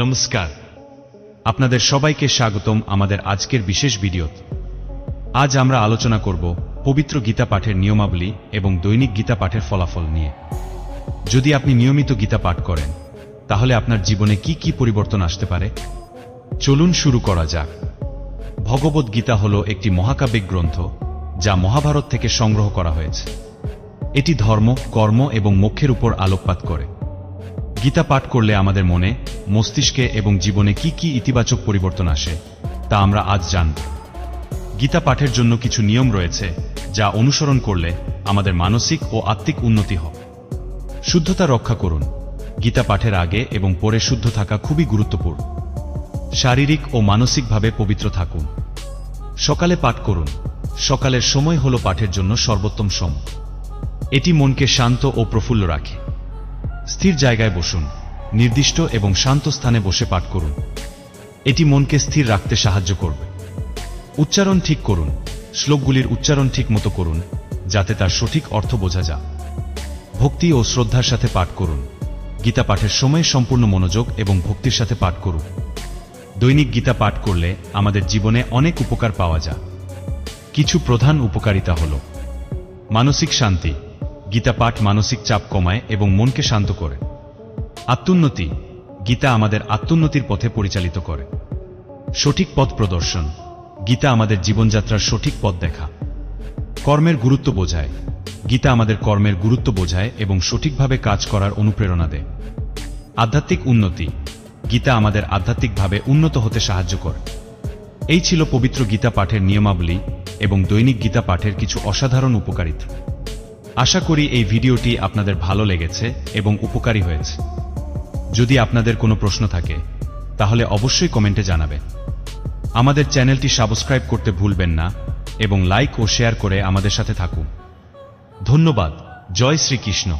নমস্কার, আপনাদের সবাইকে স্বাগতম আমাদের আজকের বিশেষ ভিডিওতে। আজ আমরা আলোচনা করব পবিত্র গীতা পাঠের নিয়মাবলী এবং দৈনিক গীতা পাঠের ফলাফল নিয়ে। যদি আপনি নিয়মিত গীতা পাঠ করেন, তাহলে আপনার জীবনে কি কি পরিবর্তন আসতে পারে? চলুন শুরু করা যাক। ভগবদ্ গীতা হল একটি মহাকাব্যিক গ্রন্থ, যা মহাভারত থেকে সংগ্রহ করা হয়েছে। এটি ধর্ম, কর্ম এবং মোক্ষের উপর আলোকপাত করে। গীতা পাঠ করলে আমাদের মনে, মস্তিষ্কে এবং জীবনে কি কি ইতিবাচক পরিবর্তন আসে, তা আমরা আজ জানব। গীতা পাঠের জন্য কিছু নিয়ম রয়েছে, যা অনুসরণ করলে আমাদের মানসিক ও আত্মিক উন্নতি হবে। শুদ্ধতা রক্ষা করুন। গীতা পাঠের আগে এবং পরে শুদ্ধ থাকা খুবই গুরুত্বপূর্ণ। শারীরিক ও মানসিকভাবে পবিত্র থাকুন। সকালে পাঠ করুন। সকালের সময় হল পাঠের জন্য সর্বোত্তম সময়। এটি মনকে শান্ত ও প্রফুল্ল রাখে। স্থির জায়গায় বসুন। নির্দিষ্ট এবং শান্ত স্থানে বসে পাঠ করুন। এটি মনকে স্থির রাখতে সাহায্য করবে। উচ্চারণ ঠিক করুন। শ্লোকগুলির উচ্চারণ ঠিক মতো করুন, যাতে তার সঠিক অর্থ বোঝা যায়। ভক্তি ও শ্রদ্ধার সাথে পাঠ করুন। গীতা পাঠের সময় সম্পূর্ণ মনোযোগ এবং ভক্তির সাথে পাঠ করুন। দৈনিক গীতা পাঠ করলে আমাদের জীবনে অনেক উপকার পাওয়া যায়। কিছু প্রধান উপকারিতা হল: মানসিক শান্তি। গীতা পাঠ মানসিক চাপ কমায় এবং মনকে শান্ত করে। আত্মোন্নতি। গীতা আমাদের আত্মোন্নতির পথে পরিচালিত করে। সঠিক পথ প্রদর্শন। গীতা আমাদের জীবনযাত্রার সঠিক পথ দেখা। কর্মের গুরুত্ব বোঝায়। গীতা আমাদের কর্মের গুরুত্ব বোঝায় এবং সঠিকভাবে কাজ করার অনুপ্রেরণা দেয়। আধ্যাত্মিক উন্নতি। গীতা আমাদের আধ্যাত্মিকভাবে উন্নত হতে সাহায্য করে। এই ছিল পবিত্র গীতা পাঠের নিয়মাবলী এবং দৈনিক গীতা পাঠের কিছু অসাধারণ উপকারিতা। আশা করি এই ভিডিওটি আপনাদের ভালো লেগেছে এবং উপকারী হয়েছে। যদি আপনাদের কোনো প্রশ্ন থাকে, তাহলে অবশ্যই কমেন্টে জানাবেন। আমাদের চ্যানেলটি সাবস্ক্রাইব করতে ভুলবেন না এবং লাইক ও শেয়ার করে আমাদের সাথে থাকুন। ধন্যবাদ। জয় শ্রীকৃষ্ণ।